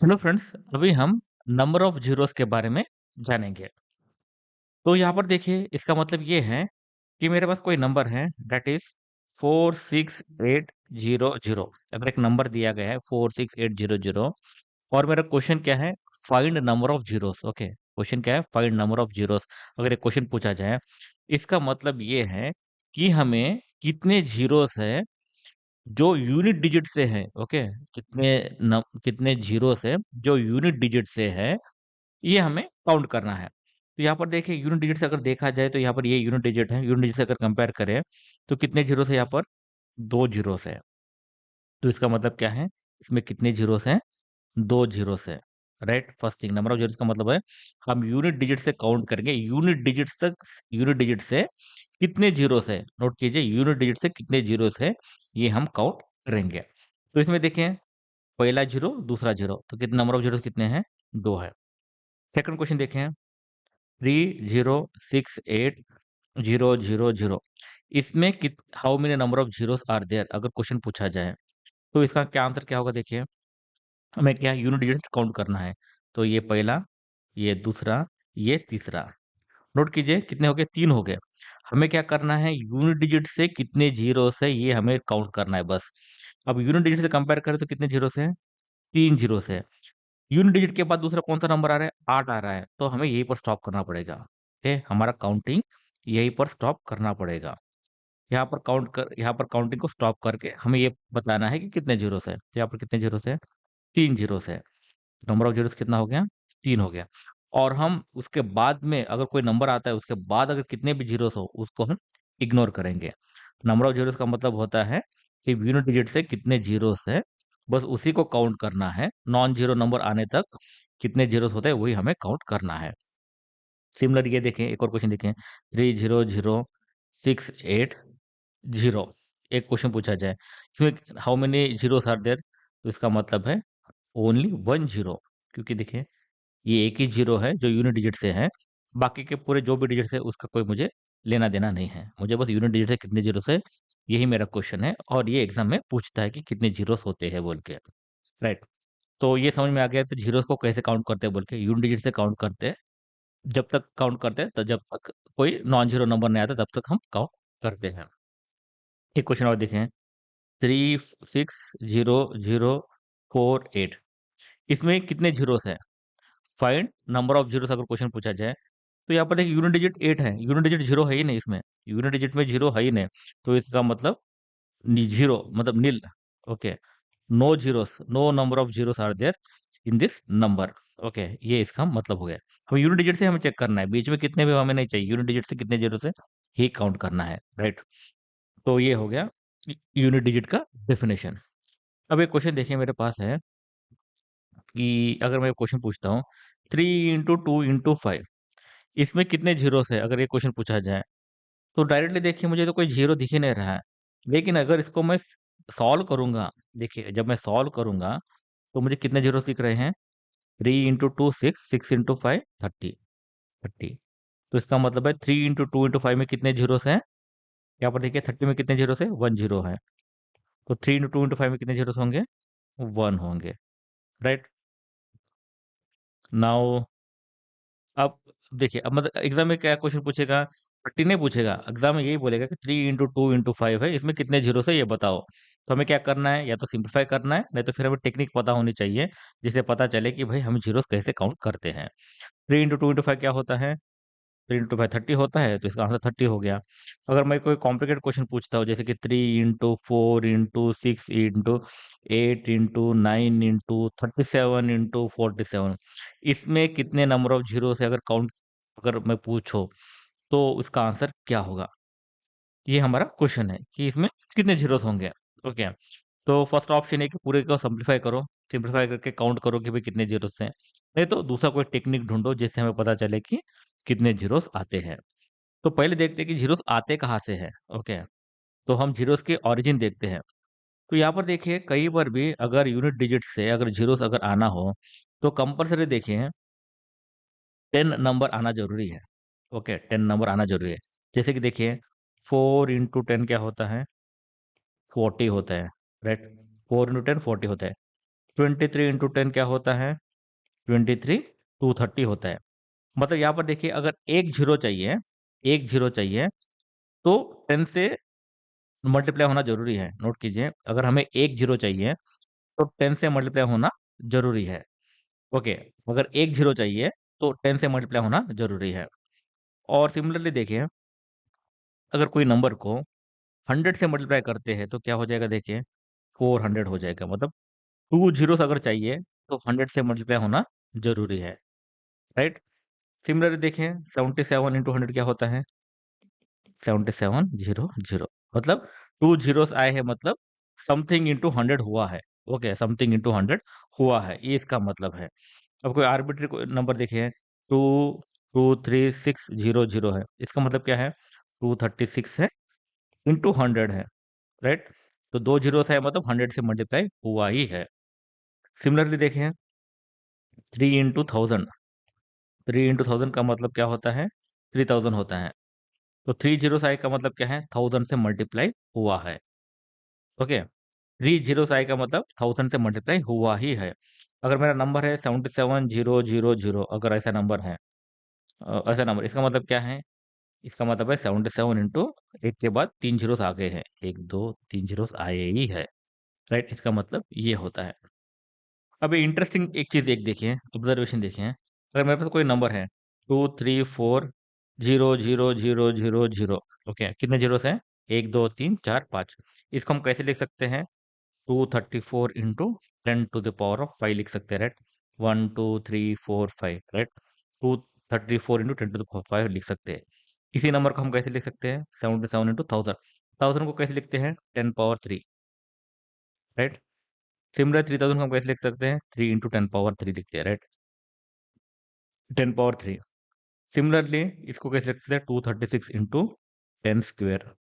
Hello friends, अभी हम number of zeros के बारे में जानेंगे। तो यहाँ पर देखिए इसका मतलब ये है कि मेरे पास कोई नंबर है दैट इज़ 46800। अगर एक नंबर दिया गया है 46800 और मेरा क्वेश्चन क्या है? Find number of zeros. Okay, question क्या है? Find number of zeros. अगर एक क्वेश्चन पूछा जाए, इसका मतलब ये है कि हमें कितने ज़ीरोस हैं जो यूनिट डिजिट से हैं। ओके, कितने ज़ीरोस हैं जो यूनिट डिजिट से हैं, ये हमें काउंट करना है। तो यहाँ पर देखिए यूनिट डिजिट से अगर देखा जाए तो यहाँ पर ये यूनिट डिजिट है। यूनिट डिजिट से अगर कंपेयर करें तो कितने ज़ीरोस है यहाँ पर? 2 ज़ीरोस है। तो इसका मतलब क्या है? इसमें कितने ज़ीरोस हैं? 2 ज़ीरोस है। Right? First thing number of zeros का मतलब है हम यूनिट डिजिट से काउंट करेंगे। यूनिट डिजिट से कितने ज़ीरोस है? नोट कीजिए यूनिट डिजिट से कितने ज़ीरोस है, ये हम काउंट करेंगे। तो इसमें देखें पहला ज़ीरो, दूसरा ज़ीरो तो कितने नंबर ऑफ ज़ीरोस कितने हैं? 2 है। सेकंड क्वेश्चन देखें 3068000 इसमें कित how many number of zeros are there? अगर क्वेश्चन पूछा जाए, तो इसका क्या आंसर क्या होगा देखिए, हमें क्या यूनिट डिजिट काउंट करना है। तो ये पहला, ये दूसरा, ये तीसरा। नोट कीजिए कितने हो गए? 3 हो गए। हमें क्या करना है यूनिट डिजिट से कितने ज़ीरोस है ये हमें काउंट करना है बस। अब यूनिट डिजिट से कंपेयर करें तो कितने ज़ीरोस हैं? 3 ज़ीरोस है। यूनिट डिजिट के बाद दूसरा कौन-सा नंबर आ रहा है? 8 आ रहा है, तो हमें यहीं पर स्टॉप करना पड़ेगा। ओके, हमारा काउंटिंग यहीं पर स्टॉप करना पड़ेगा। यहाँ पर काउंटिंग को स्टॉप करके हमें ये बताना है कि कितने ज़ीरोस हैं। तो यहाँ पर कितने ज़ीरोस हैं? 3 ज़ीरोस है। नंबर ऑफ ज़ीरोस कितना हो गया? 3 हो गया। और हम उसके बाद में अगर कोई नंबर आता है, उसके बाद अगर कितने भी ज़ीरोस हो, उसको हम इग्नोर करेंगे। नंबर ऑफ ज़ीरोस का मतलब होता है सिर्फ यूनिट डिजिट से कितने ज़ीरोस हैं, बस उसी को काउंट करना है। नॉन ज़ीरो नंबर आने तक कितने ज़ीरोस होते हैं, वही हमें काउंट करना है। सिमिलर ये देखें, एक और क्वेश्चन देखें 300680 एक क्वेश्चन पूछा जाए, इसमें how many zeros are there? तो इसका मतलब है ओनली 1 ज़ीरो, क्योंकि देखिए ये एक ही ज़ीरो है जो यूनिट डिजिट से है, बाकी के पूरे जो भी डिजिट्स है उसका कोई मुझे लेना-देना नहीं है। मुझे बस यूनिट डिजिट से कितने ज़ीरोस है, यही मेरा क्वेश्चन है और ये एग्ज़ाम में पूछता है कि कितने ज़ीरोस होते हैं बोल के, राइट? तो ये समझ में आ गया तो ज़ीरोस को कैसे काउंट करते हैं बोल के, यूनिट डिजिट से काउंट करते हैं। जब तक काउंट करते हैं तो जब तक कोई नॉन ज़ीरो नंबर नहीं आता तब तक हम काउंट करते हैं। एक क्वेश्चन और देखें 360048 इसमें कितने ज़ीरोस हैं? फाइंड नंबर ऑफ ज़ीरोस अगर क्वेश्चन पूछा जाए, तो यहाँ पर देखिए यूनिट डिजिट 8 है, यूनिट डिजिट 0 है ही नहीं इसमें, यूनिट डिजिट में 0 है ही नहीं, तो इसका मतलब ज़ीरो मतलब nil. Okay, no zeros, no number of zeros are there in this number. Okay, ये इसका मतलब हो गया। अब यूनिट डिजिट से हमें चेक करना है, बीच में कितने भी हमें नहीं चाहिए, यूनिट डिजिट से कितने ज़ीरोस है, ही काउंट करना है, राइट? तो ये हो गया यूनिट डिजिट का डेफिनेशन। अब एक क्वेश्चन देखिए मेरे पास है कि अगर मैं क्वेश्चन पूछता हूँ 3 इंटू 2 इंटू 5 इसमें कितने ज़ीरोस है? अगर ये क्वेश्चन पूछा जाए, तो डायरेक्टली देखिए मुझे तो कोई ज़ीरो दिख ही नहीं रहा है। लेकिन अगर इसको मैं सॉल्व करूँगा, देखिए जब मैं सॉल्व करूँगा, तो मुझे कितने ज़ीरोस दिख रहे हैं? 3 इंटू 2 6, 6 इंटू 5 30, 30। तो इसका मतलब है 3 इंटू 2 इंटू 5 में कितने ज़ीरोस हैं? यहाँ पर देखिए 30 में कितने ज़ीरोस है? 1 ज़ीरो है। तो 3 इंटू 2 इंटू 5 में कितने ज़ीरोस होंगे? 1 होंगे, राइट? नाउ अब देखिए, अब मतलब एग्ज़ाम में क्या क्वेश्चन पूछेगा? 30 नहीं पूछेगा, एग्ज़ाम में यही बोलेगा कि 3 इंटू 2 इंटू 5 है, इसमें कितने ज़ीरोस है ये बताओ। तो हमें क्या करना है, या तो सिम्प्लीफाई करना है, नहीं तो फिर हमें टेक्निक पता होनी चाहिए, जिससे पता चले कि भाई हम ज़ीरोस कैसे काउंट करते हैं। 3 इंटू 2 इंटू 5 क्या होता है? 3 इंटू 5 30 होता है, तो इसका आंसर 30 हो गया। अगर मैं कोई कॉम्प्लिकेटेड क्वेश्चन पूछता हूँ, जैसे कि 3 into 4 into 6 into 8 into 9 into 37 into 47 इसमें कितने नंबर ऑफ ज़ीरोस है अगर मैं पूछूँ, तो उसका आंसर क्या होगा? ये हमारा क्वेश्चन है कि इसमें कितने ज़ीरोस होंगे, ओके। तो फर्स्ट ऑप्शन है कि पूरे को सिम्प्लीफाई करके काउंट करो कि भाई कितने ज़ीरोस हैं। नहीं तो दूसरा कोई टेक्निक ढूँढो जिससे हमें पता चले कि कितने ज़ीरोस आते हैं। तो पहले देखते हैं कि ज़ीरोस आते कहाँ से हैं, ओके। तो हम ज़ीरोस के ओरिजिन देखते हैं। तो यहाँ पर देखिए कई बार भी अगर यूनिट डिजिट से अगर ज़ीरोस अगर आना हो, तो कंपल्सरी देखिए 10 नंबर आना ज़रूरी है। ओके, 10 नंबर आना ज़रूरी है। जैसे कि देखिए 4 इंटू 10 क्या होता है? 40 होता है, राइट? 4 इंटू 10 40 होता है। 23 इंटू 10 क्या होता है? 23 230 होता है। मतलब यहाँ पर देखिए, अगर एक जीरो चाहिए, एक जीरो चाहिए, तो 10 से मल्टीप्लाई होना जरूरी है। नोट कीजिए, अगर हमें एक जीरो चाहिए तो 10 से मल्टीप्लाई होना जरूरी है। ओके, अगर एक जीरो चाहिए तो 10 से मल्टीप्लाई होना जरूरी है। और सिमिलरली देखिए, अगर कोई नंबर को 100 से मल्टीप्लाई करते हैं तो क्या हो जाएगा? देखिए, 400 हो जाएगा। मतलब टू जीरोस अगर चाहिए तो 100 से मल्टीप्लाई होना जरूरी है, राइट? सिमिलरली देखिए, 77 इंटू 100 क्या होता है? 7700। मतलब टू जीरोस आए हैं, मतलब समथिंग इंटू 100 हुआ है। ओके, समथिंग इंटू 100 हुआ है, ये इसका मतलब है। अब कोई आर्बिट्री नंबर देखिए, 22360 है, इसका मतलब क्या है? 236 है इंटू 100 है, राइट? तो दो जीरो है, मतलब 100 से मल्टीप्लाई हुआ ही है। सिमिलरली देखिए, 3 इंटू 1000, 3 इंटू 1000 का मतलब क्या होता है? 3000 होता है। तो थ्री जीरो आई का मतलब क्या है? 1000 से मल्टीप्लाई हुआ है। ओके, थ्री जीरो आई का मतलब 1000 से मल्टीप्लाई हुआ ही है। अगर मेरा नंबर है 770000, अगर ऐसा नंबर है, ऐसा नंबर, इसका मतलब क्या है? इसका मतलब है 77 इंटू एक के बाद तीन जीरोस आ गए हैं, एक दो तीन जीरोस आए ही है, राइट? इसका मतलब ये होता है। अब इंटरेस्टिंग एक चीज एक देखिए, ऑब्जर्वेशन देखिए, अगर मेरे पास कोई नंबर है 2340000, ओके, कितने जीरोस हैं? एक दो तीन चार पाँच। इसको हम कैसे लिख सकते हैं? 234 into 10 to the power of 5 लिख सकते हैं, right? 1 2 3 4 5, right? 234 into 10 to the power 5 लिख सकते हैं। इसी नंबर को हम कैसे लिख सकते हैं? 77 इंटू 1000। 1000 को कैसे लिखते हैं? 10 power 3, राइट? सिमिलर 3000 को हम कैसे लिख सकते हैं? 3 इंटू 10 power 3 लिखते हैं, राइट? 10 power 3। सिमिलरली इसको कैसे लिख सकते हैं? 236 इंटू 10 स्क्वेयर।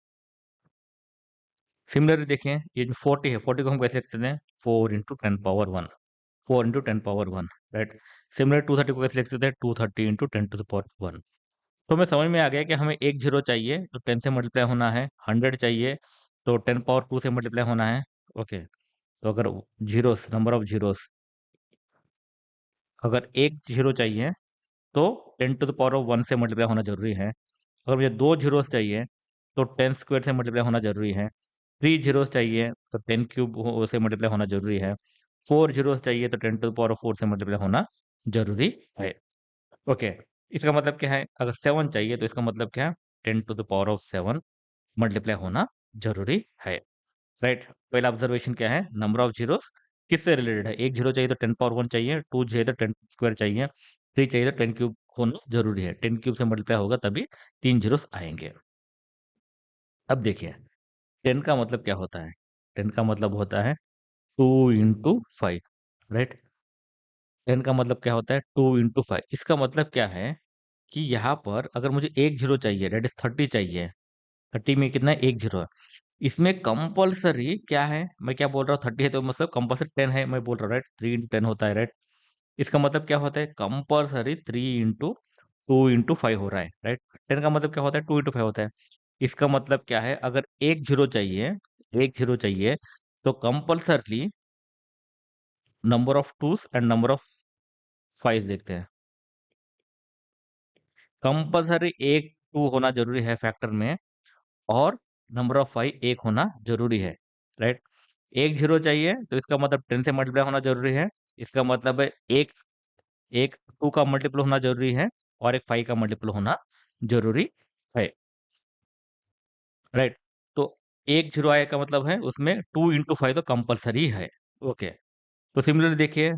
सिमिलरली देखिए, ये जो 40 है, 40 को हम कैसे लिख सकते हैं? 4 into 10 power 1, 4 into 10 power 1, right? Similar 230 को कैसे लिख सकते हैं? 230 इंटू 10 to the power 1। तो हमें समझ में आ गया कि हमें एक जीरो चाहिए तो 10 से मल्टीप्लाई होना है, 100 चाहिए तो 10 power 2 से मल्टीप्लाई होना है। ओके, तो अगर जीरोस, नंबर ऑफ जीरोस, अगर एक जीरो चाहिए तो 10 to the power 1 से मल्टीप्लाई होना जरूरी है। अगर मुझे दो जीरोस चाहिए तो 10 स्क्वायर से मल्टीप्लाई होना जरूरी है। थ्री जीरोस चाहिए तो 10 क्यूब से मल्टीप्लाई होना जरूरी है। फोर जीरोस चाहिए तो 10 to the power 4 से मल्टीप्लाई होना जरूरी है। ओके, इसका मतलब क्या है? अगर 7 चाहिए तो इसका मतलब क्या है? 10 to the power 7 मल्टीप्लाई होना जरूरी है, राइट? पहला ऑब्जर्वेशन क्या है? नंबर ऑफ जीरोस किससे रिलेटेड है? एक जीरो चाहिए तो 10 power 1 चाहिए, टू चाहिए तो 10 स्क्वायर चाहिए, थ्री चाहिए तो 10 क्यूब होना जरूरी है। 10 क्यूब से मल्टीप्लाई होगा तभी तीन जीरोस आएंगे। अब देखिए, 10 का मतलब क्या होता है? 10 का मतलब होता है 2 इंटू 5, राइट? 10 का मतलब क्या होता है? 2 इंटू 5। इसका मतलब क्या है कि यहाँ पर अगर मुझे एक जीरो चाहिए, डेट इज 30 चाहिए, 30 में कितना है? एक जीरो है। इसमें कंपल्सरी क्या है? मैं क्या बोल रहा हूँ? 30 है तो मतलब कंपल्सरी 10 है, मैं बोल रहा हूँ, राइट? 3 इंटू 10 होता है, राइट? इसका मतलब क्या होता है? कंपल्सरी 3 इंटू 2 इंटू 5 हो रहा है, राइट? 10 का मतलब क्या होता है? 2 इंटू 5 होता है। इसका मतलब क्या है? अगर एक जीरो चाहिए, एक जीरो चाहिए, तो compulsorily number of twos and number of fives देखते हैं। कंपल्सरी एक टू होना जरूरी है फैक्टर में, और नंबर ऑफ फाइव एक होना जरूरी है, राइट? एक जीरो चाहिए तो इसका मतलब 10 से मल्टीप्लाई होना जरूरी है। इसका मतलब है एक एक टू का मल्टीपल होना जरूरी है, और एक फाइव का मल्टीपल होना जरूरी है, राइट? तो एक जीरो आए का मतलब है उसमें 2 इंटू 5 तो कंपल्सरी है। ओके, तो सिमिलरली देखिए,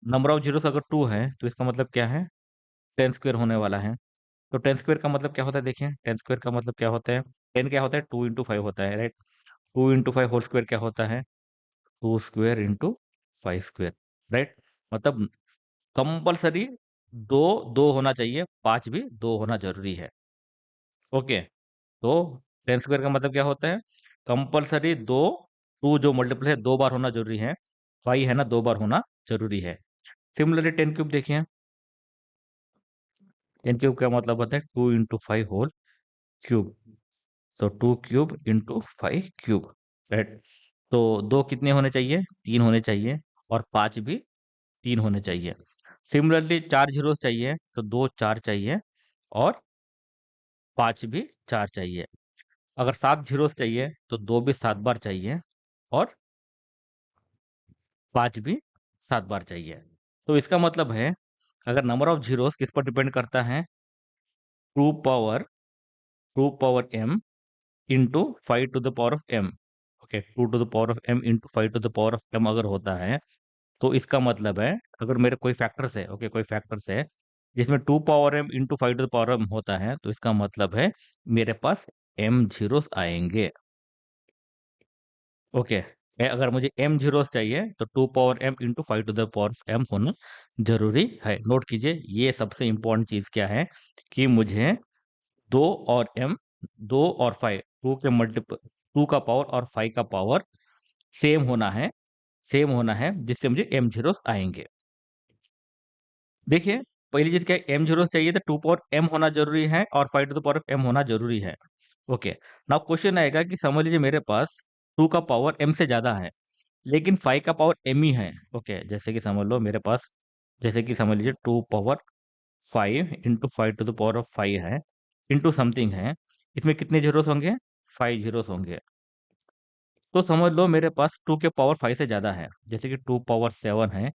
नंबर ऑफ जीरोस अगर 2 है तो इसका मतलब क्या है? 10 स्क्वायर होने वाला है। तो 10 स्क्वायर का मतलब क्या होता है? देखिए, 10 स्क्वायर का मतलब क्या होता है? 10 क्या होता है? 2 इंटू 5 होता है, राइट? 2 इंटू 5 होल स्क्वायर क्या होता है? 2 स्क्वायर इंटू 5 स्क्वायर, राइट? मतलब कंपल्सरी दो दो होना चाहिए, पांच भी दो होना जरूरी है। ओके, तो 10 स्क्वायर का मतलब क्या होता है? कंपल्सरी दो, टू जो मल्टीपल है दो बार होना जरूरी है, फाइव है ना, दो बार होना जरूरी है। सिमिलरली 10 क्यूब देखिए, 10 क्यूब का मतलब होता है 2 इंटू 5 होल क्यूब। तो 2 क्यूब इंटू 5 क्यूब, राइट? तो दो कितने होने चाहिए? तीन होने चाहिए, और 5 भी 3 होने चाहिए। सिमिलरली 4 ज़ीरोस चाहिए तो 2 4 चाहिए और 5 भी 4 चाहिए। अगर 7 ज़ीरोस चाहिए तो 2 भी 7 बार चाहिए और 5 भी 7 बार चाहिए। तो इसका मतलब है अगर नंबर ऑफ ज़ीरोस किस पर डिपेंड करता है? 2 power 2 power m into 5 to the power of m। Okay, 2 to the power of m into 5 to the power of m अगर होता है तो इसका मतलब है अगर मेरे कोई फैक्टर्स है, ओके, कोई फैक्टर्स है जिसमें 2 power m into 5 to the power m होता है तो इसका मतलब है मेरे पास m ज़ीरोस आएंगे। ओके, अगर मुझे m ज़ीरोस चाहिए तो 2 power m into 5 to the power of m होना जरूरी है। नोट कीजिए, ये सबसे इंपॉर्टेंट चीज क्या है कि मुझे 2 और m, 2 और 5, 2 के मल्टीपल, 2 का पावर और 5 का पावर सेम होना है, सेम होना है, जिससे मुझे m ज़ीरोस आएंगे। देखिए, पहली चीज क्या है, m ज़ीरोस चाहिए तो 2 पावर m होना जरूरी है और 5 to the power of m होना जरूरी है। ओके, नाउ क्वेश्चन आएगा कि समझ लीजिए मेरे पास 2 का पावर m से ज्यादा है लेकिन 5 का पावर m ही है। ओके, जैसे कि समझ लो मेरे पास, जैसे कि समझ लीजिए 2 power 5 into 5 to the power of 5 है इंटू समथिंग है, इसमें कितने जीरोस होंगे? 5 जीरोस होंगे। तो समझ लो मेरे पास 2 के पावर 5 से ज्यादा है, जैसे कि 2 पावर 7 है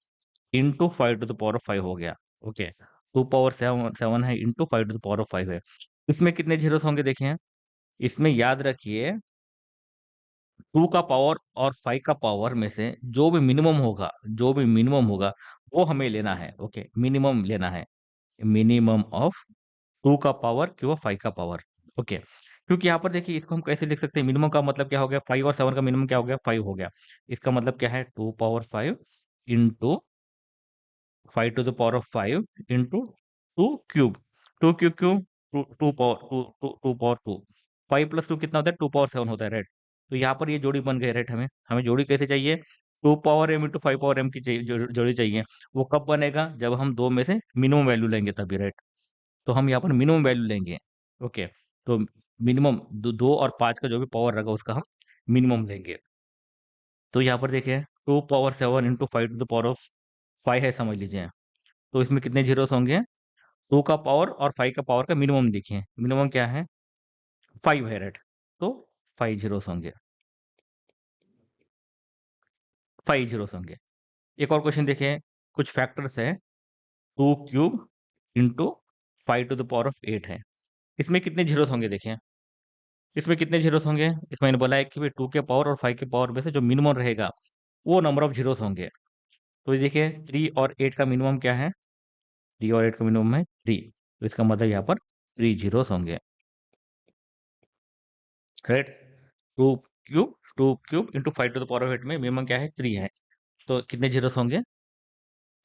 into 5 to the power of 5 हो गया। ओके, 2 पावर 7 है into 5 to the power of 5 है, इसमें कितने जीरोस होंगे? देखिए, इसमें याद रखिए 2 का पावर और 5 का पावर में से जो भी मिनिमम होगा, जो भी मिनिमम होगा वो हमें लेना है। ओके, मिनिमम लेना है, मिनिमम ऑफ 2 का पावर क्यों 5 का पावर। ओके, क्योंकि यहाँ पर देखिए इसको हम कैसे लिख सकते हैं, मिनिमम का मतलब क्या हो गया, 5 और 7 का मिनिमम क्या हो गया, 5 हो गया। इसका मतलब क्या है, 2 power 5 into 5 to the power of 5 into 2 cube, 2 cube क्यों, 2 पावर 2 पावर 2, 5 प्लस 2 कितना होता है, 2 पावर 7 होता है, राइट। तो यहाँ पर ये जोड़ी बन गई, राइट। हमें हमें जोड़ी कैसे चाहिए, 2 power m into 5 power m की जोड़ी चाहिए। वो कब बनेगा, जब हम दो में से मिनिमम वैल्यू लेंगे तभी, राइट। तो हम यहाँ पर मिनिमम वैल्यू लेंगे। ओके, तो मिनिमम 2 और 5 का जो भी पावर रहेगा उसका हम मिनिमम लेंगे। तो यहाँ पर देखिए 2 power 7 into 5 to the power of 5 है, समझ लीजिए। तो इसमें कितने जीरोस होंगे, 2 का पावर और 5 का पावर का मिनिमम देखिए, मिनिमम क्या है, 5 है, राइट। तो 5 जीरोस होंगे, 5 जीरोस होंगे। एक और क्वेश्चन देखिए, कुछ फैक्टर्स है, 2 cube into 5 to the power of 8 है, इसमें कितने जीरोस होंगे? देखिए, इसमें कितने जीरोस होंगे, इसमें मैंने बोला है कि भाई 2 के पावर और 5 के पावर में से जो मिनिमम रहेगा वो नंबर ऑफ जीरोस होंगे। तो ये देखिए 3 और 8 का मिनिमम क्या है, 3 और 8 का मिनिमम है 3, तो इसका मतलब यहाँ पर 3 जीरोस होंगे, right. 2 cube, 2 cube into 5 to the power of 8 में मिनिमम क्या है, 3 है, तो कितने जीरोस होंगे,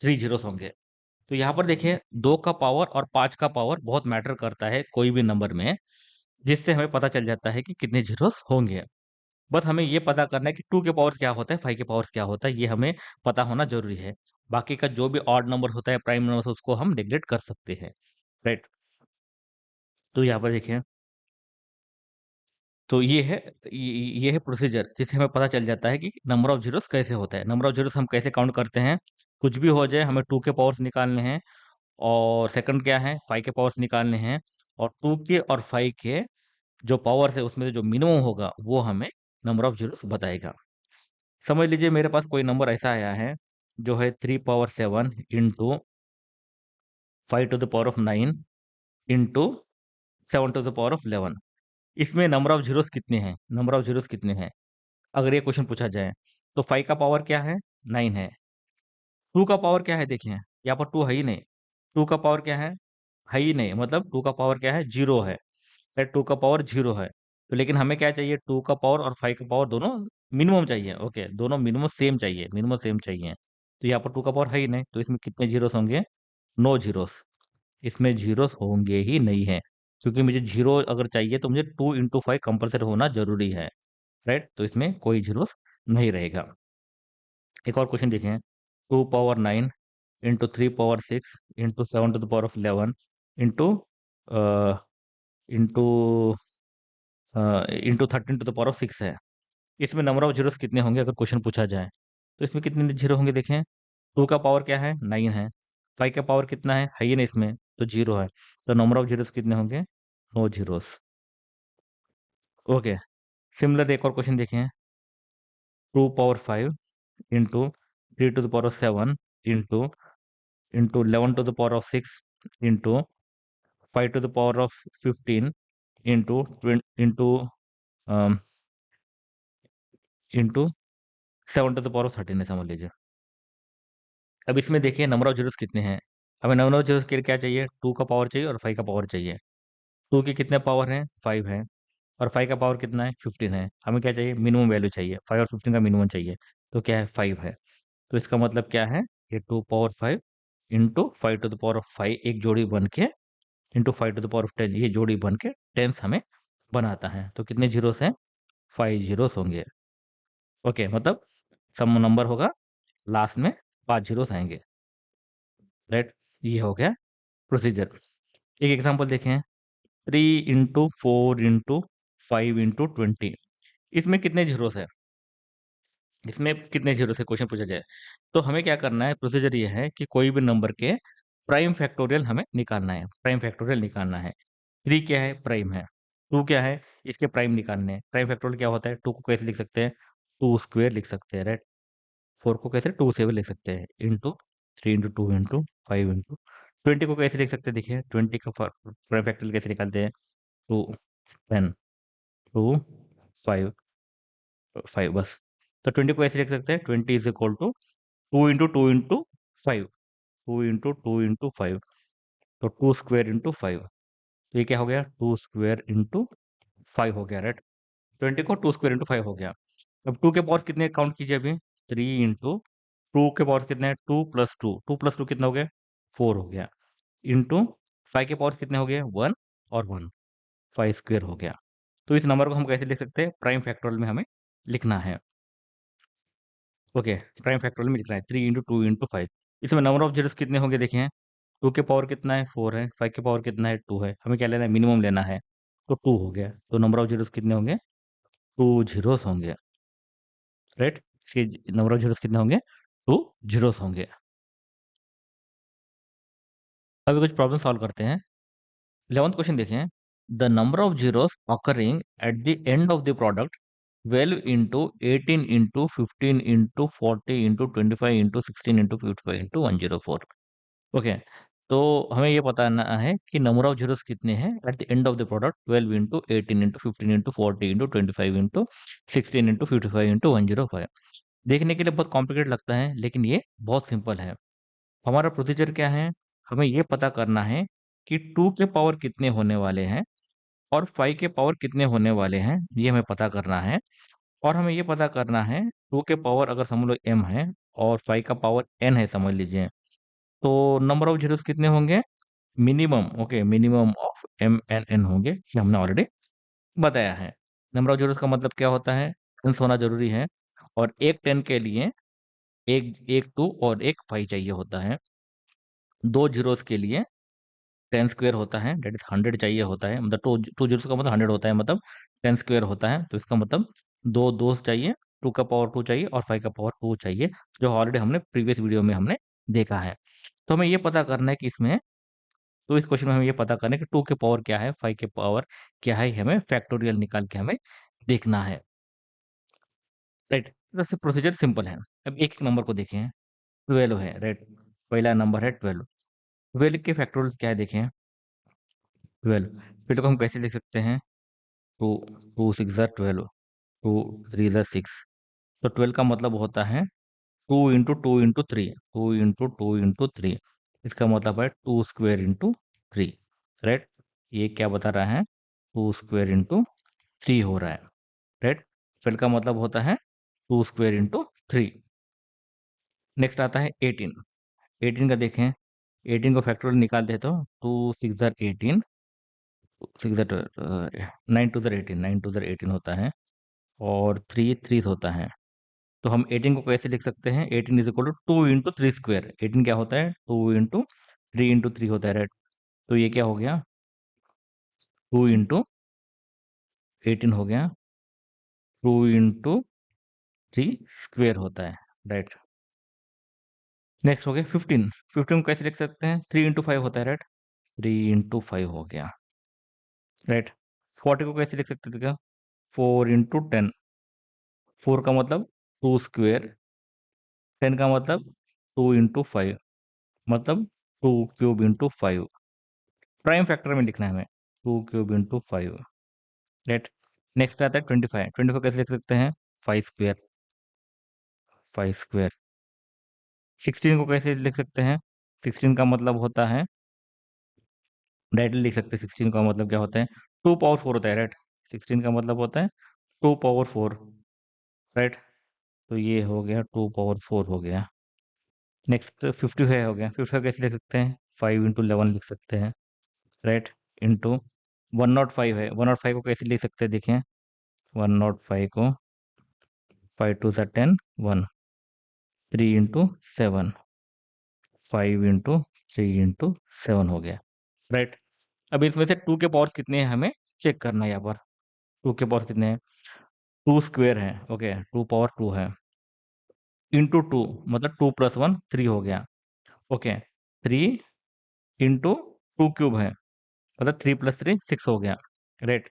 3 जीरोस होंगे। तो यहाँ पर देखिए 2 का पावर और 5 का पावर बहुत मैटर करता है कोई भी नंबर में, जिससे हमें पता चल जाता है कि कितने जीरोस होंगे। बस हमें ये पता करना है कि 2 के पावर्स क्या होता है, 5 के पावर्स क्या होता है, ये हमें पता होना ज़रूरी है। बाकी का जो भी ऑड नंबर्स होता है, प्राइम नंबर्स, उसको हम नेग्लेक्ट कर सकते हैं, राइट। तो यहाँ पर देखिए, तो ये है प्रोसीजर जिससे हमें पता चल जाता है कि नंबर ऑफ ज़ीरोस कैसे होता है। नंबर ऑफ ज़ीरोस हम कैसे काउंट करते हैं, कुछ भी हो जाए हमें 2 के पावर्स निकालने हैं और सेकंड क्या है, 5 के पावर्स निकालने हैं और 2 के और 5 के जो पावर्स है उसमें से जो मिनिमम होगा वो हमें नंबर ऑफ ज़ीरोस बताएगा। समझ लीजिए मेरे पास कोई नंबर ऐसा आया है जो है 3 power 7 into 5 to the power of 9 into 7 to the power of 11, इसमें नंबर ऑफ जीरोस कितने हैं, नंबर ऑफ जीरोस कितने हैं अगर ये क्वेश्चन पूछा जाए। तो 5 का पावर क्या है, 9 है। 2 का पावर क्या है, देखिए यहाँ पर 2 है ही नहीं, 2 का पावर क्या है ही नहीं, मतलब 2 का पावर क्या है, 0 है, 2 का पावर 0 है। तो लेकिन हमें क्या चाहिए, 2 का पावर और 5 का पावर दोनों मिनिमम चाहिए। ओके, दोनों मिनिमम सेम चाहिए, मिनिमम सेम चाहिए। तो यहाँ पर 2 का पावर है ही नहीं, तो इसमें कितने जीरोस होंगे, नो जीरोस, इसमें जीरोस होंगे ही नहीं है, क्योंकि मुझे जीरो अगर चाहिए तो मुझे 2 इंटू 5 कंपल्सरी होना जरूरी है, राइट। तो इसमें कोई जीरोस नहीं रहेगा। एक और क्वेश्चन देखें, 2 power 9 into 3 power 6 into 7 to the power of 11 into into into 13 to the power of 6 है, इसमें नंबर ऑफ जीरोस कितने होंगे अगर क्वेश्चन पूछा जाए। तो इसमें कितने जीरो होंगे देखें, 2 का पावर क्या है 9 है, 5 का पावर कितना है ही ना इसमें, तो 0 है, तो नंबर ऑफ जीरोस कितने होंगे, नो जीरोस। ओके, सिमिलर एक और क्वेश्चन देखें, 2 power 5 into 3 to the power of 7 into 11 to the power of 6 into 5 to the power of 15 into into 7 to the power of 13 है समझ लीजिए। अब इसमें देखिए नंबर ऑफ जीरोस कितने हैं, हमें नंबर ऑफ जीरोस के लिए क्या चाहिए, 2 का पावर चाहिए और 5 का पावर चाहिए। 2 के कितने पावर हैं 5 है, और 5 का पावर कितना है 15 है, हमें क्या चाहिए मिनिमम वैल्यू चाहिए, 5 और 15 का मिनिमम चाहिए, तो क्या है 5 है। तो इसका मतलब क्या है, ये 2 power 5 into 5 to the power of 5 एक जोड़ी बन के into 5 to the power of 10 ये जोड़ी बन के टेंस हमें बनाता है। तो कितने जीरोस हैं, 5 जीरोस होंगे। ओके, मतलब सम नंबर होगा लास्ट में 5 जीरोस आएंगे, राइट। ये हो गया प्रोसीजर। एक एग्जांपल देखें, 3 इंटू 4 इंटू 5 इंटू 20, इसमें कितने जीरोस है, इसमें कितने जीरो से क्वेश्चन पूछा जाए, तो हमें क्या करना है, प्रोसीजर ये है कि कोई भी नंबर के प्राइम फैक्टोरियल हमें निकालना है, प्राइम फैक्टोरियल निकालना है। 3 क्या है प्राइम है, 2 क्या है इसके प्राइम निकालने हैं। प्राइम फैक्टोरियल क्या होता है, 2 को कैसे लिख सकते हैं, 2 स्क्वायर लिख सकते हैं, राइट। 4 को कैसे 2 से भी लिख सकते हैं, इंटू 3 इंटू 2 इंटू 5 इंटू 20 को कैसे लिख सकते हैं, देखिए 20 का प्राइम फैक्टोरियल कैसे निकालते हैं, 2 10 2 5 5 बस। तो 20 को ऐसे लिख सकते हैं, 20 is equal to 2 into 2 into 5, 2 into 2 into 5, तो 2 स्क्वायर इंटू 5, तो ये क्या हो गया 2 स्क्वायर इंटू 5 हो गया, राइट। 20 को 2 स्क्वायर इंटू 5 हो गया। अब 2 के पावर्स कितने काउंट कीजिए अभी, 3 इंटू 2 के पावर्स कितने हैं, 2 प्लस 2, 2 प्लस 2 कितना हो गया 4 हो गया, इंटू 5 के पावर्स कितने हो गए 1 और 1, 5 स्क्वायर हो गया। तो इस नंबर को हम कैसे लिख सकते हैं, प्राइम फैक्टोरियल में हमें लिखना है। ओके, प्राइम फैक्टोरियल में लिखना है 3 इंटू 2 इंटू 5। इसमें नंबर ऑफ जीरोस कितने होंगे देखिए, 2 के पावर कितना है 4 है, 5 के पावर कितना है 2 है, हमें क्या लेना है मिनिमम लेना है, तो 2 हो गया। तो नंबर ऑफ जीरोस कितने होंगे 2 जीरोस होंगे, राइट। इसके नंबर ऑफ जीरोस कितने होंगे 2 जीरोस होंगे। अभी कुछ प्रॉब्लम सॉल्व करते हैं। 11th क्वेश्चन देखें, the number of zeros occurring at the end of the product 12 into 18 into 15 into 40 into 25 into 16 into 55 into 104। Okay, तो हमें ये बताना है कि नंबर ऑफ जीरोस कितने हैं at the end of the product 12 into 18 into 15 into 40 into 25 into 16 into 55 into 105। देखने के लिए बहुत कॉम्प्लिकेटेड लगता है लेकिन ये बहुत सिंपल है। हमारा प्रोसीजर क्या है, हमें ये पता करना है कि 2 के पावर कितने होने वाले हैं और 5 के पावर कितने होने वाले हैं, ये हमें पता करना है। और हमें ये पता करना है 2 के पावर अगर समझ लो m है और 5 का पावर n है समझ लीजिए, तो नंबर ऑफ जीरोस कितने होंगे minimum, okay minimum of M N N होंगे, ये हमने ऑलरेडी बताया है। नंबर ऑफ जीरोस का मतलब क्या होता है, टेंस होना जरूरी है, और एक 10 के लिए एक 2 और एक 5 चाहिए होता है। 2 जीरोस के लिए 10 स्क्वायर होता है, दैट इज 100 चाहिए होता है, मतलब 2 जीरोस का मतलब 100 होता है, मतलब 10 स्क्वायर होता है, तो इसका मतलब 2 दोस्त चाहिए, 2 का पावर 2 चाहिए और 5 का पावर 2 चाहिए, जो ऑलरेडी हमने प्रीवियस वीडियो में हमने देखा है। तो हमें ये पता करना है कि इसमें, तो इस क्वेश्चन में हमें ये पता करना है कि 2 के पावर क्या है, 5 के पावर क्या है, हमें फैक्टोरियल निकाल के हमें देखना है, राइट। वैसे प्रोसीजर सिंपल है। अब एक एक नंबर को देखें, 12 है, राइट। पहला नंबर है 12, 12 के फैक्टोरियल क्या है देखें, 12, 12 को हम कैसे लिख सकते हैं, 2 2 6 ज़ा 12, 2 3 ज़ा 6, तो 12 का मतलब होता है 2 इंटू 2 इंटू 3, 2 इंटू 2 इंटू 3, इसका मतलब है 2 स्क्वायर इंटू 3, राइट। ये क्या बता रहा है 2 स्क्वायर इंटू 3 हो रहा है, राइट। फिर का मतलब होता है 2 स्क्वायर इंटू 3। नेक्स्ट आता है 18, 18 का देखें, 18 को फैक्टोरियल निकालते हैं तो 2 6 ज़ा 18, 6 ज़ा 9 टू ज़ा 18, 9 टू ज़ा 18 होता है, और 3 3 होता है। तो हम 18 को कैसे लिख सकते हैं, 18 is equal to 2 into 3 square, 18 क्या होता है 2 इंटू 3 इंटू 3 होता है, राइट। तो ये क्या हो गया 2 इंटू 18 हो गया, 2 इंटू 3 स्क्वायर होता है, राइट। नेक्स्ट हो गया 15। 15 को कैसे लिख सकते हैं? 3 × 5 होता है, राइट? 3 × 5 हो गया, राइट? 40 को कैसे लिख सकते थे क्या? 4 × 10। 4 का मतलब 2 स्क्वेयर, 10 का मतलब 2 × 5, मतलब 2³ × 5। प्राइम फैक्टर में लिखना है हमें, 2³ × 5, राइट? नेक्स्ट आता है 25। 25 कैसे लिख सकते हैं? 5 स्क्वेयर, 5 स्क्वेयर। 16 को कैसे लिख सकते हैं? 16 का मतलब होता है, डायरेक्टली लिख सकते हैं। 16 का मतलब क्या होता है? 2 पावर 4 होता है, राइट? 16 का मतलब होता है 2 पावर 4, राइट? तो ये हो गया 2 पावर 4 हो गया। नेक्स्ट 55 हो गया। 55 कैसे लिख सकते हैं? 5 × 11 लिख सकते हैं, राइट? इंटू 105 है, 105 को कैसे लिख सकते हैं? देखें, 105 को 5 × 2 = 10, 1, 3 × 7, 5 × 3 × 7 हो गया, राइट? अब इसमें से 2 के पावर्स कितने हैं हमें चेक करना है। यहाँ पर 2 के पावर्स कितने हैं? 2 स्क्वेयर है, ओके, 2 पावर 2 है, इंटू 2 मतलब 2 + 1 3 हो गया, ओके। 3 × 2³ है, मतलब 3 + 3 6 हो गया, राइट?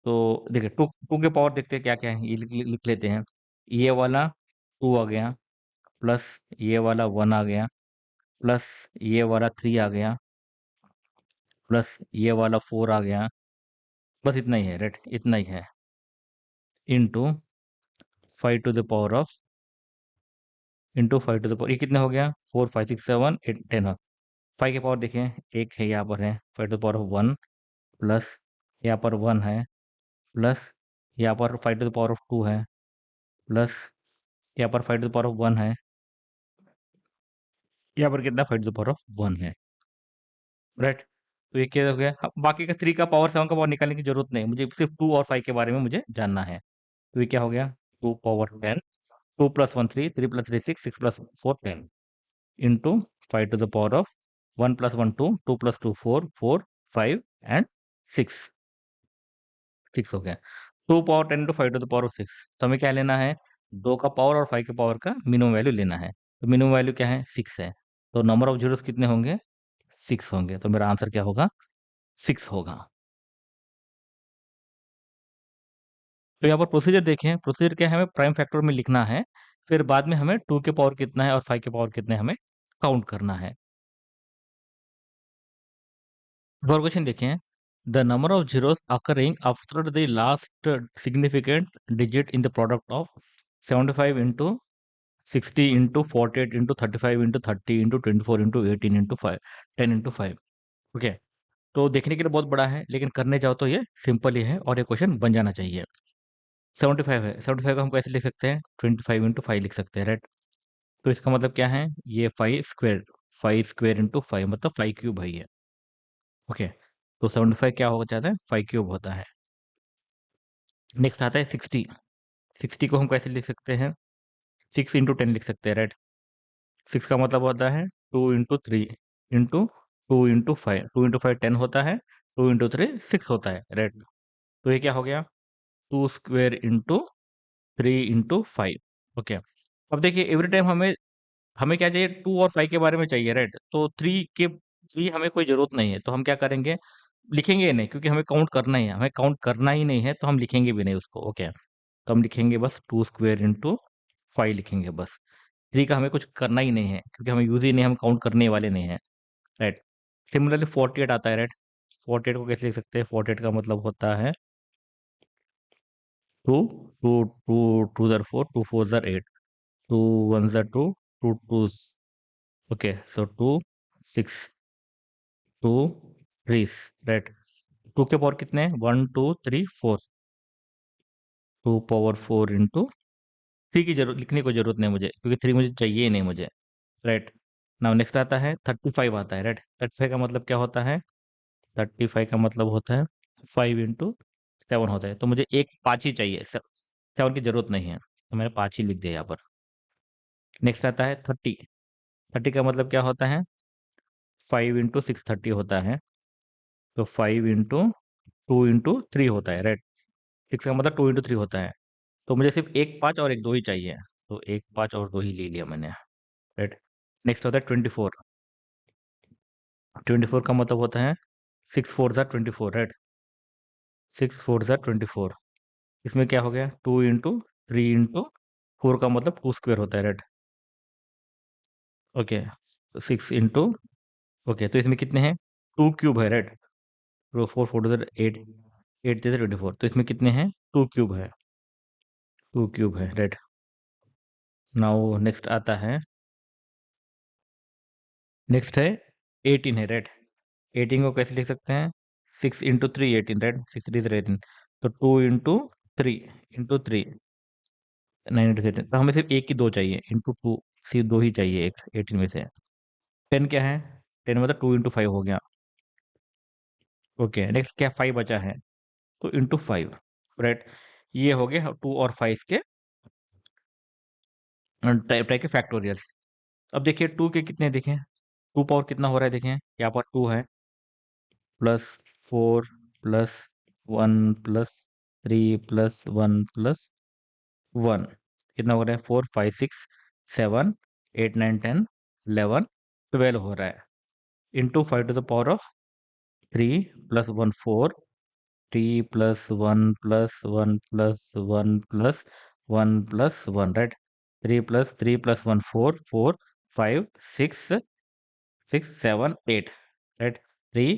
तो देखिए, टू के पावर देखते हैं क्या क्या है, ये लिख लेते हैं। ये वाला 2 आ गया, प्लस ये वाला 1 आ गया, प्लस ये वाला 3 आ गया, प्लस ये वाला 4 आ गया, बस इतना ही है, राइट? इतना ही है, इंटू 5 इंटू 5 ये कितना हो गया? 4 5 6 7 8 10। 5 के पावर देखें, एक है यहाँ पर है, 5 × 1, प्लस यहाँ पर 1 है, प्लस यहाँ पर 5 × 2 है, प्लस यहाँ पर 5 × 1 है, यहाँ पर कितना? 5 × 1 है, राइट? तो ये क्या हो गया? बाकी का 3 का पावर 7 का पावर निकालने की जरूरत नहीं, मुझे सिर्फ 2 और 5 के बारे में मुझे जानना है। तो ये क्या हो गया? 2 पावर 10, 2 + 1 3, 3 + 3 6, 6 + 4 10, इंटू 5 1 + 1 2, 2 + 2 4, 4 5 एंड 6, 6 हो गया। 2 पावर 10 × 5 6। तो हमें क्या लेना है? 2 का पावर और 5 के पावर का मिनिमम वैल्यू लेना है। तो मिनिमम वैल्यू क्या है? 6 है। तो नंबर ऑफ जीरोस कितने होंगे? 6 होंगे। तो मेरा आंसर क्या होगा? 6 होगा। तो यहाँ पर प्रोसीजर देखें, प्रोसीजर क्या है? हमें प्राइम फैक्टर में लिखना है, फिर बाद में हमें 2 के पावर कितना है और 5 के पावर कितने हमें काउंट करना है। और क्वेश्चन देखें, the number of zeros occurring after the last significant digit in the product of 75 into 60 into 48 into 35 into 30 into 24 into 18 into 5 10 into 5, okay. तो देखने के लिए बहुत बड़ा है, लेकिन करने जाओ तो ये सिंपल ही है और ये क्वेश्चन बन जाना चाहिए। 75 है, 75 को हम कैसे लिख सकते हैं? 25 इंटू 5 लिख सकते हैं, राइट? तो इसका मतलब क्या है? ये 5 स्क्वेयर, 5 स्क्वेयर इंटू 5 मतलब 5³ है ये, ओके। तो 75 क्या हो जाता है? 5³ होता है। नेक्स्ट आता है 60। 60 को हम कैसे लिख सकते हैं? 6 × 10 लिख सकते हैं, राइट? 6 का मतलब होता है 2 × 3 इंटू 2 × 5, 2 × 5 10 होता है, 2 × 3 6 होता है, राइट? तो ये क्या हो गया? 2 स्क्वेयर इंटू 3 × 5, ओके। अब देखिए, एवरी टाइम हमें हमें क्या चाहिए? 2 और 5 के बारे में चाहिए, राइट? तो 3 हमें कोई जरूरत नहीं है, तो हम क्या करेंगे? लिखेंगे ही नहीं, क्योंकि हमें काउंट करना ही है, हमें काउंट करना ही नहीं है, तो हम लिखेंगे भी नहीं उसको, ओके। तो हम लिखेंगे बस 2 स्क्वेयर इंटू 5 लिखेंगे बस। 3 का हमें कुछ करना ही नहीं है, क्योंकि हमें यूज ही नहीं, हम काउंट करने वाले नहीं है, राइट? सिमिलरली 48 आता है, राइट? 48 को कैसे लिख सकते हैं? 48 का मतलब होता है 2, 2 2 2 ज़र 4, 2 4 ज़र 8, 2 1 ज़र 2, 2 2, ओके, सो 2 6, 2 3, राइट? 2 के पावर कितने हैं? 1 2 3 4, 2 पावर 4 इंटू 3 की जरूरत लिखने की जरूरत नहीं मुझे, क्योंकि 3 मुझे चाहिए ही नहीं मुझे, राइट? नाउ नेक्स्ट आता है 35 आता है, राइट? 35 का मतलब क्या होता है? 35 का मतलब होता है 5 × 7 होता है। तो मुझे एक 5 ही चाहिए, 7 की जरूरत नहीं है, तो मैंने 5 ही लिख दिया यहाँ पर। नेक्स्ट आता है 30। 30 का मतलब क्या होता है? 5 × 6 30 होता है, तो 5 × 2 × 3 होता है, राइट? 6 का मतलब 2 × 3 होता है। तो मुझे सिर्फ एक 5 और एक 2 ही चाहिए, तो एक 5 और 2 ही ले लिया मैंने, राइट? नेक्स्ट होता है 24। 24 का मतलब होता है 6 4 ज़ा 24, राइट। 6 4 ज़ा 24। इसमें क्या हो गया, 2 × 3 × 4 का मतलब 2 स्क्वायर होता है, राइट। ओके, 6 × ओके, तो इसमें कितने हैं, 2 क्यूब है, राइट। 4 4 8, 8 24, तो इसमें कितने हैं, 2 क्यूब है, 2 क्यूब है, राइट। नाउ नेक्स्ट आता है, नेक्स्ट है 18 है, राइट। 18 को कैसे लिख सकते हैं, 6 × 3 18, राइट। 6 3 18, तो 2 × 3 9 तो हमें सिर्फ एक की दो चाहिए, × 2, सिर्फ दो ही चाहिए एक 18 में से। 10 क्या है, 10 मतलब 2 × 5 हो गया। ओके, नेक्स्ट क्या, 5 बचा है, तो × 5, राइट। ये हो गया 2 और 5 के टाइप के फैक्टोरियल्स। अब देखिए 2 के कितने देखें, 2 पावर कितना हो रहा है देखें, यहाँ पर 2 है, +4 +1 +3 +1 +1, कितना हो रहा है, 4 5 6 7 8 9 10 11 12 हो रहा है, into 5 to the power of 3 +1 4 3 +1 +1 +1 +1 +1, right. 3 + 1 4 4 5 6 6 7 8, right. 3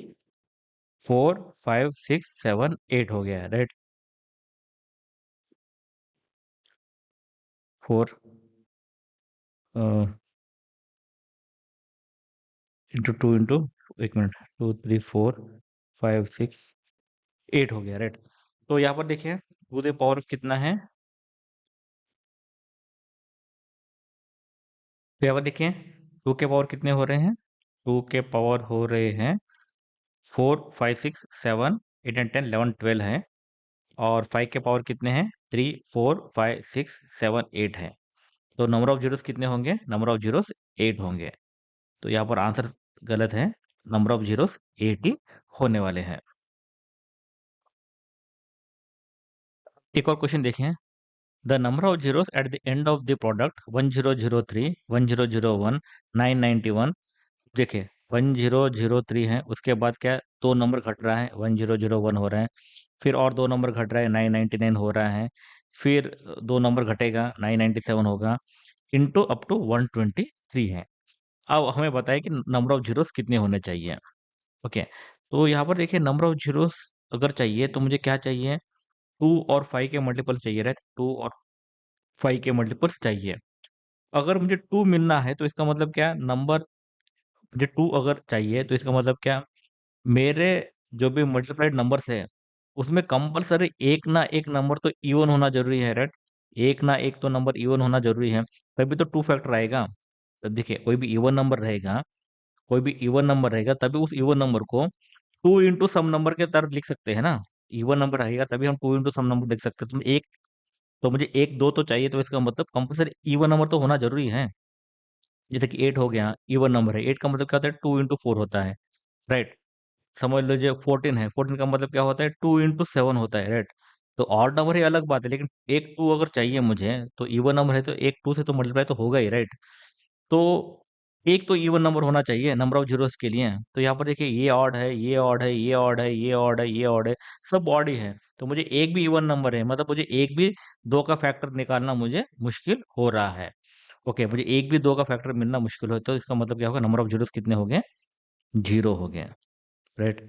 4 5 6 7 8 हो गया, राइट। 4 इंटू 2 इंटू, एक मिनट, 2 3 4 5 6 8 हो गया, राइट। तो यहाँ पर देखिए 2 कितना है, तो यहाँ पर देखिए 2 के पावर कितने हो रहे हैं, 2 के पावर हो रहे हैं 4 5 6 7 8 एंड 10 11 12 है, और 5 के पावर कितने हैं, 3 4 5 6 7 8 है। तो नंबर ऑफ जीरोस कितने होंगे, नंबर ऑफ जीरोस 8 होंगे। तो यहाँ पर आंसर गलत है, नंबर ऑफ जीरोस 8 ही होने वाले हैं। एक और क्वेश्चन देखें, the number of zeros at the end of the product 1003 1001 991। देखिए 1003 है, उसके बाद क्या, दो नंबर घट रहा है, 1001 हो रहा है, फिर और दो नंबर घट रहा है, 999 हो रहा है, फिर दो नंबर घटेगा, 997 होगा, इंटू अप टू 123 है। अब हमें बताया कि नंबर ऑफ जीरोस कितने होने चाहिए। ओके, तो यहाँ पर देखिए नंबर ऑफ जीरोस अगर चाहिए तो मुझे क्या चाहिए, 2 और 5 के मल्टीपल्स चाहिए, राइट। 2 और 5 के मल्टीपल्स चाहिए। अगर मुझे 2 मिलना है तो इसका मतलब क्या, नंबर, मुझे 2 अगर चाहिए तो इसका मतलब क्या, मेरे जो भी मल्टीप्लाइड नंबर्स है उसमें कंपलसरी एक ना एक नंबर तो इवन होना जरूरी है, राइट। एक ना एक तो नंबर इवन होना जरूरी है, तभी तो 2 फैक्टर आएगा। तो देखिए कोई भी इवन नंबर रहेगा, कोई भी इवन नंबर रहेगा तभी उस इवन नंबर को 2 इंटू सम नंबर के तरफ लिख सकते हैं ना। इवन नंबर रहेगा तभी हम 2 इंटू सम नंबर लिख सकते हैं। तो मुझे एक दो तो चाहिए, तो इसका मतलब कंपलसरी इवन नंबर तो होना जरूरी है। जैसे कि 8 हो गया, इवन नंबर है, 8 का मतलब क्या होता है, 2 × 4 होता है, राइट। समझ लीजिए 14 है, 14 का मतलब क्या होता है, 2 × 7 होता है, राइट। तो ऑड नंबर है अलग बात है, लेकिन एक 2 अगर चाहिए मुझे तो इवन नंबर है तो एक 2 से तो मल्टीप्लाई तो होगा ही, राइट। तो एक तो इवन नंबर होना चाहिए नंबर ऑफ जीरोस के लिए। तो यहाँ पर देखिए ये ऑड है, ये ऑड है, ये ऑड है, ये ऑड है, ये ऑड है, सब ऑड ही है। तो मुझे एक भी इवन नंबर है, मतलब मुझे एक भी दो का फैक्टर निकालना मुझे मुश्किल हो रहा है। ओके, मुझे एक भी दो का फैक्टर मिलना मुश्किल हो, तो इसका मतलब क्या होगा, नंबर ऑफ जीरोस कितने हो गए, 0 हो गए, राइट।